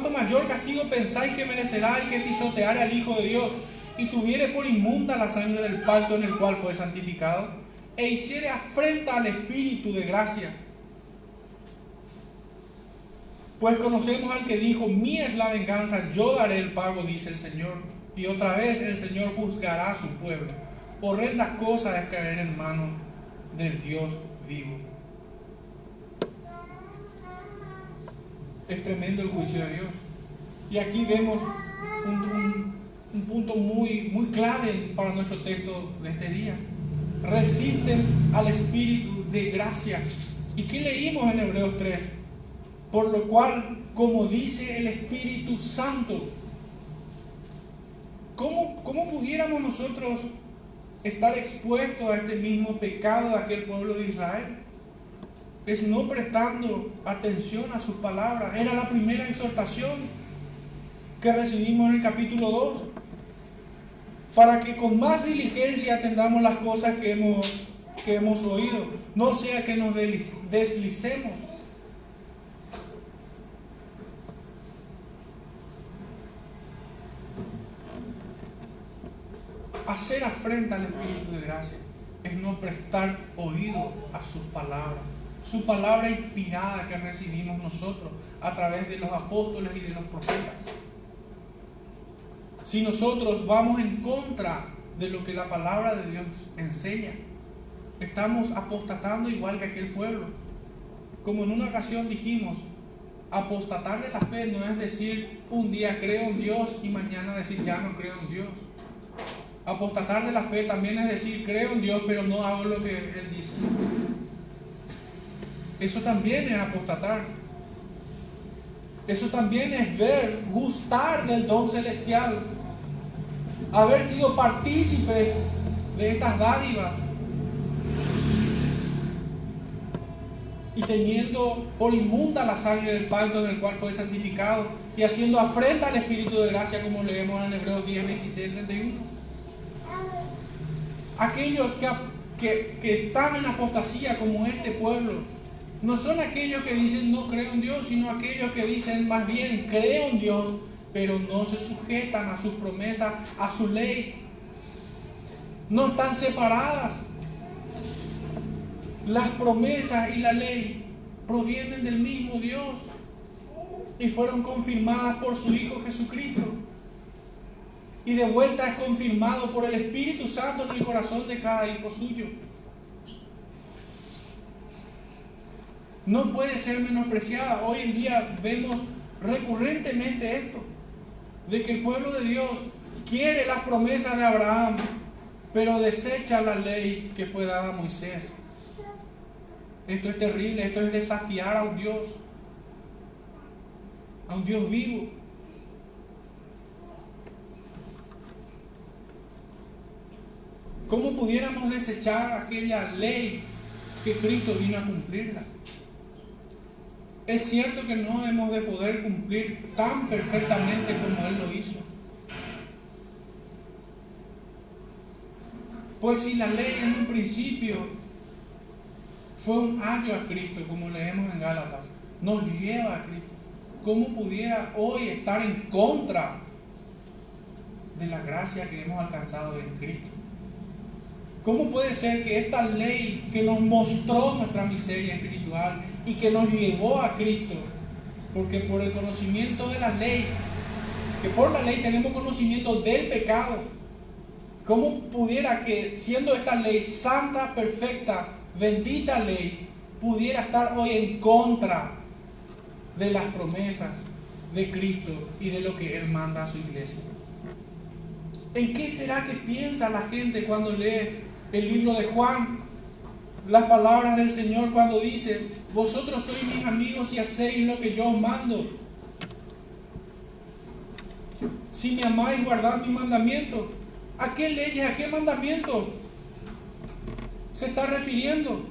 Speaker 2: mayor castigo pensáis que merecerá el que pisoteare al Hijo de Dios y tuviere por inmunda la sangre del pacto en el cual fue santificado, e hiciere afrenta al Espíritu de gracia? Pues conocemos al que dijo, mía es la venganza, yo daré el pago, dice el Señor. Y otra vez el Señor juzgará a su pueblo. Horrenda cosa es caer en manos del Dios vivo. Es tremendo el juicio de Dios. Y aquí vemos un punto muy clave para nuestro texto de este día. Resisten al Espíritu de gracia. ¿Y qué leímos en Hebreos 3? Por lo cual, como dice el Espíritu Santo, ¿cómo pudiéramos nosotros estar expuestos a este mismo pecado de aquel pueblo de Israel? Es no prestando atención a sus palabras. Era la primera exhortación que recibimos en el capítulo 2, para que con más diligencia atendamos las cosas que hemos oído, no sea que nos deslicemos. Hacer afrenta al Espíritu de gracia es no prestar oído a sus palabras. Su palabra inspirada que recibimos nosotros a través de los apóstoles y de los profetas. Si nosotros vamos en contra de lo que la palabra de Dios enseña, estamos apostatando igual que aquel pueblo.
Speaker 3: Como en una ocasión dijimos, apostatar de la fe no es decir un día creo en Dios y mañana decir ya no creo en Dios. Apostatar de la fe también es decir creo en Dios pero no hago lo que Él dice. Eso también es apostatar. Eso también es ver, gustar del don celestial, haber sido partícipes de estas dádivas y teniendo por inmunda la sangre del pacto en el cual fue santificado y haciendo afrenta al Espíritu de gracia, como leemos en Hebreos 10, 26, 31. Aquellos que están en apostasía como este pueblo no son aquellos que dicen no creo en Dios, sino aquellos que dicen más bien creo en Dios, pero no se sujetan a sus promesas, a su ley. No están separadas. Las promesas y la ley provienen del mismo Dios y fueron confirmadas por su Hijo Jesucristo. Y de vuelta es confirmado por el Espíritu Santo en el corazón de cada hijo suyo. No puede ser menospreciada. Hoy en día vemos recurrentemente esto, de que el pueblo de Dios quiere las promesas de Abraham, pero desecha la ley que fue dada a Moisés. Esto es terrible, esto es desafiar a un Dios vivo. ¿Cómo pudiéramos desechar aquella ley que Cristo vino a cumplirla? Es cierto que no hemos de poder cumplir tan perfectamente como Él lo hizo. Pues si la ley en un principio fue un ayo a Cristo, como leemos en Gálatas, nos lleva a Cristo, ¿cómo pudiera hoy estar en contra de la gracia que hemos alcanzado en Cristo? ¿Cómo puede ser que esta ley que nos mostró nuestra miseria espiritual y que nos llevó a Cristo, porque por el conocimiento de la ley, que por la ley tenemos conocimiento del pecado, cómo pudiera que siendo esta ley santa, perfecta, bendita ley, pudiera estar hoy en contra de las promesas de Cristo y de lo que Él manda a su iglesia? ¿En qué será que piensa la gente cuando lee el libro de Juan? Las palabras del Señor cuando dice: vosotros sois mis amigos y hacéis lo que yo os mando. Si me amáis, guardad mis mandamientos. ¿A qué leyes, a qué mandamientos se está refiriendo?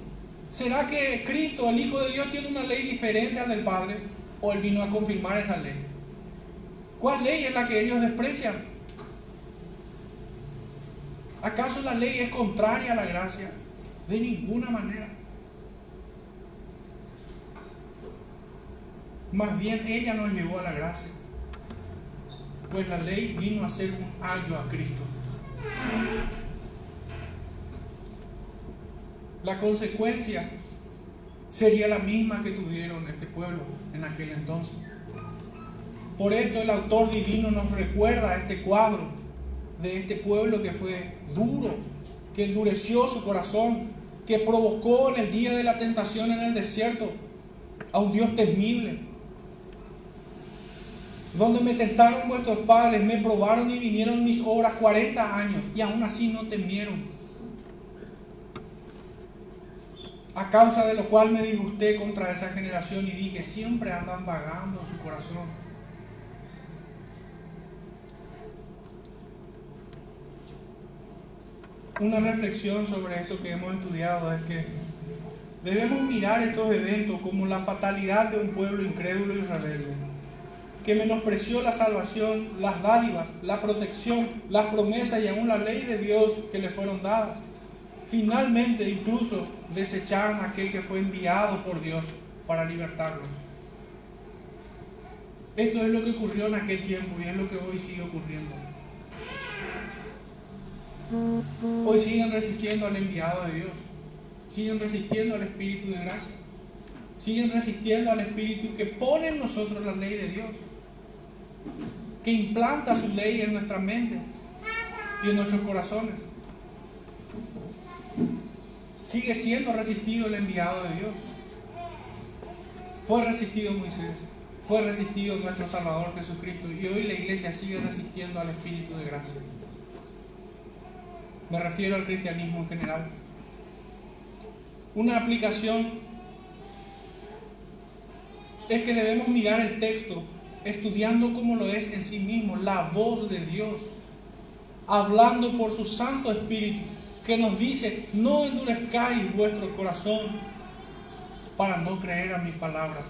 Speaker 3: ¿Será que Cristo, el Hijo de Dios, tiene una ley diferente al del Padre? ¿O Él vino a confirmar esa ley? ¿Cuál ley es la que ellos desprecian? ¿Acaso la ley es contraria a la gracia? De ninguna manera. Más bien ella nos llevó a la gracia, pues la ley vino a ser un ayo a Cristo. La consecuencia sería la misma que tuvieron este pueblo en aquel entonces. Por esto el autor divino nos recuerda este cuadro de este pueblo que fue duro, que endureció su corazón, que provocó en el día de la tentación en el desierto a un Dios temible. Donde me tentaron vuestros padres, me probaron y vinieron mis obras 40 años y aún así no temieron. A causa de lo cual me disgusté contra esa generación y dije: siempre andan vagando su corazón. Una reflexión sobre esto que hemos estudiado es que debemos mirar estos eventos como la fatalidad de un pueblo incrédulo y rebelde, que menospreció la salvación, las dádivas, la protección, las promesas y aún la ley de Dios que le fueron dadas. Finalmente, incluso, desecharon a aquel que fue enviado por Dios para libertarlos. Esto es lo que ocurrió en aquel tiempo y es lo que hoy sigue ocurriendo. Hoy siguen resistiendo al enviado de Dios, siguen resistiendo al Espíritu de gracia, siguen resistiendo al Espíritu que pone en nosotros la ley de Dios, que implanta su ley en nuestra mente y en nuestros corazones. Sigue siendo resistido el enviado de Dios. Fue resistido Moisés, fue resistido nuestro Salvador Jesucristo, y hoy la iglesia sigue resistiendo al Espíritu de gracia. Me refiero al cristianismo en general. Una aplicación es que debemos mirar el texto estudiando cómo lo es en sí mismo, la voz de Dios, hablando por su Santo Espíritu, que nos dice: no endurezcáis vuestro corazón para no creer a mis palabras.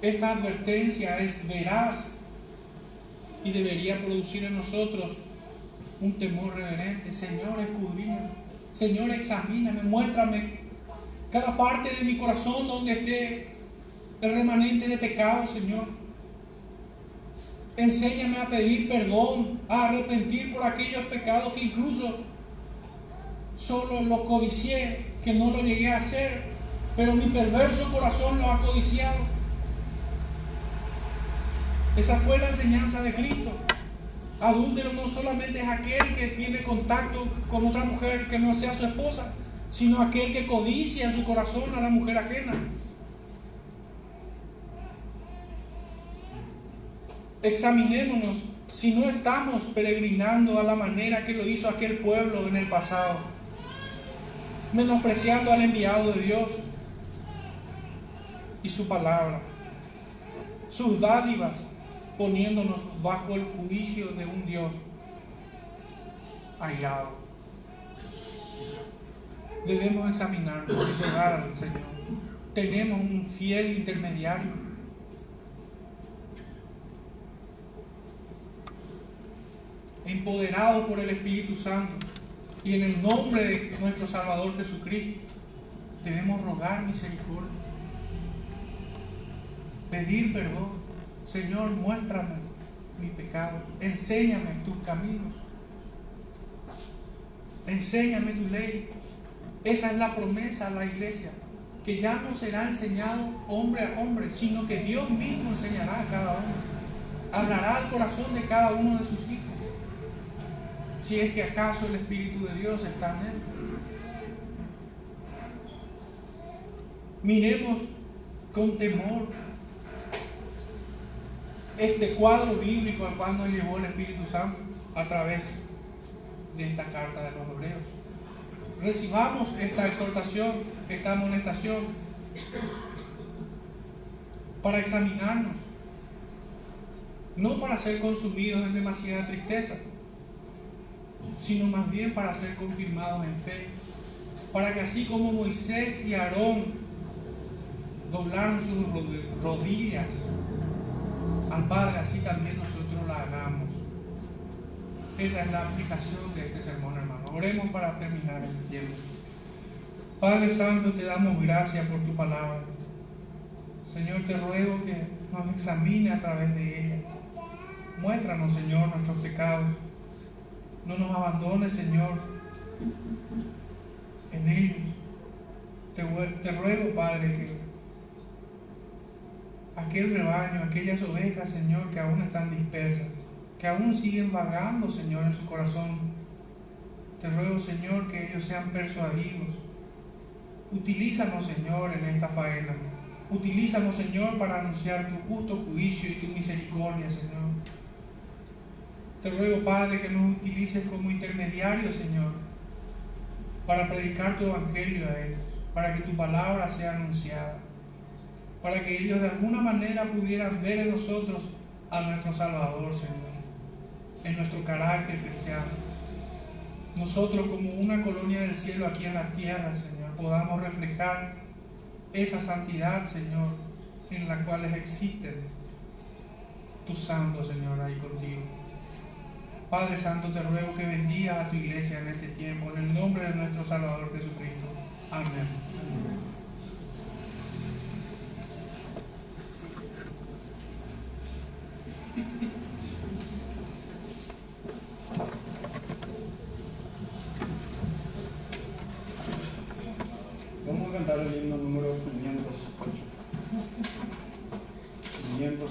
Speaker 3: Esta advertencia es veraz y debería producir en nosotros un temor reverente. Señor, escudriñame. Señor, examíname, muéstrame cada parte de mi corazón donde esté el remanente de pecado, Señor. Enséñame a pedir perdón, a arrepentir por aquellos pecados que incluso solo lo codicié, que no lo llegué a hacer, pero mi perverso corazón lo ha codiciado. Esa fue la enseñanza de Cristo. Adúltero no solamente es aquel que tiene contacto con otra mujer que no sea su esposa, sino aquel que codicia en su corazón a la mujer ajena. Examinémonos si no estamos peregrinando a la manera que lo hizo aquel pueblo en el pasado, menospreciando al enviado de Dios y su palabra, sus dádivas, poniéndonos bajo el juicio de un Dios airado. Debemos examinarnos y rogar al Señor. Tenemos un fiel intermediario. Empoderado por el Espíritu Santo y en el nombre de nuestro Salvador Jesucristo, debemos rogar misericordia, pedir perdón. Señor, muéstrame mi pecado, enséñame tus caminos, enséñame tu ley. Esa es la promesa a la iglesia, que ya no será enseñado hombre a hombre, sino que Dios mismo enseñará a cada uno, hablará al corazón de cada uno de sus hijos, si es que acaso el Espíritu de Dios está en él. Miremos con temor este cuadro bíblico al cual nos llevó el Espíritu Santo a través de esta carta de los Hebreos. Recibamos esta exhortación, esta amonestación, para examinarnos, no para ser consumidos en demasiada tristeza, sino más bien para ser confirmados en fe, para que así como Moisés y Aarón doblaron sus rodillas al Padre, así también nosotros la hagamos. Esa es la aplicación de este sermón, hermano. Oremos para terminar el tiempo. Padre Santo, te damos gracias por tu palabra. Señor, te ruego que nos examine a través de ella. Muéstranos, Señor, nuestros pecados. No nos abandones, Señor, en ellos. Te ruego, Padre, que aquel rebaño, aquellas ovejas, Señor, que aún están dispersas, que aún siguen vagando, Señor, en su corazón, te ruego, Señor, que ellos sean persuadidos. Utilízanos, Señor, en esta faena. Utilízanos, Señor, para anunciar tu justo juicio y tu misericordia, Señor. Te ruego, Padre, que nos utilices como intermediarios, Señor, para predicar tu evangelio a ellos, para que tu palabra sea anunciada, para que ellos de alguna manera pudieran ver en nosotros a nuestro Salvador, Señor, en nuestro carácter cristiano. Nosotros, como una colonia del cielo aquí en la tierra, Señor, podamos reflejar esa santidad, Señor, en la cual existen tus santos, Señor, ahí contigo. Padre Santo, te ruego que bendigas a tu iglesia en este tiempo, en el nombre de nuestro Salvador Jesucristo. Amén.
Speaker 1: Vamos a cantar el himno número 508. 508.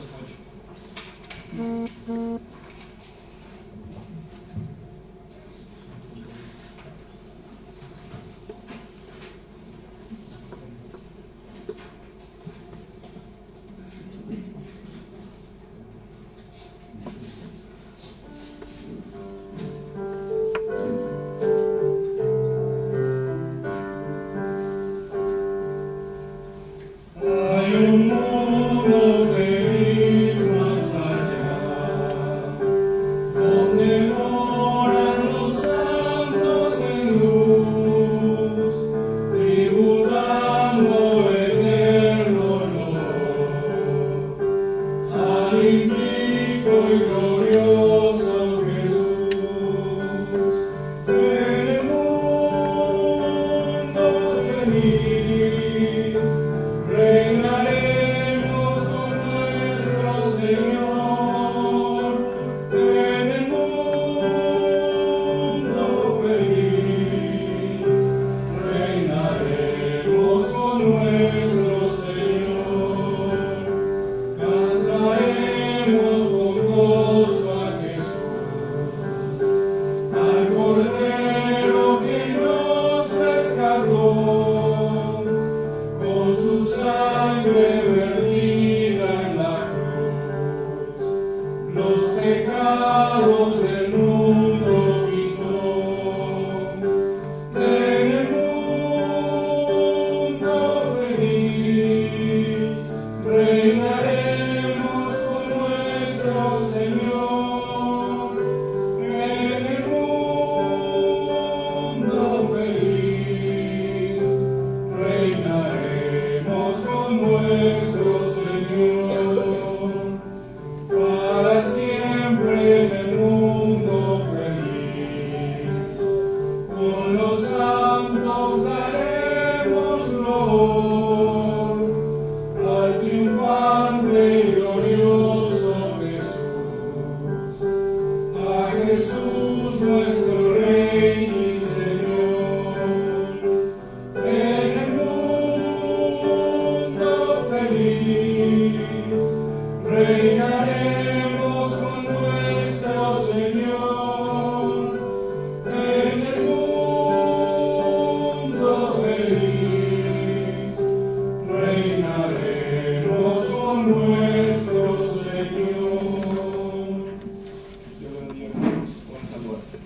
Speaker 4: con los santos daremos honor al triunfante y glorioso Jesús, a Jesús nuestro Rey y Señor. En el mundo feliz reinaremos con nuestro Señor. En el mundo feliz reinaremos con nuestro Señor.
Speaker 1: Dios los bendiga, hermanos. Pueden saludarse.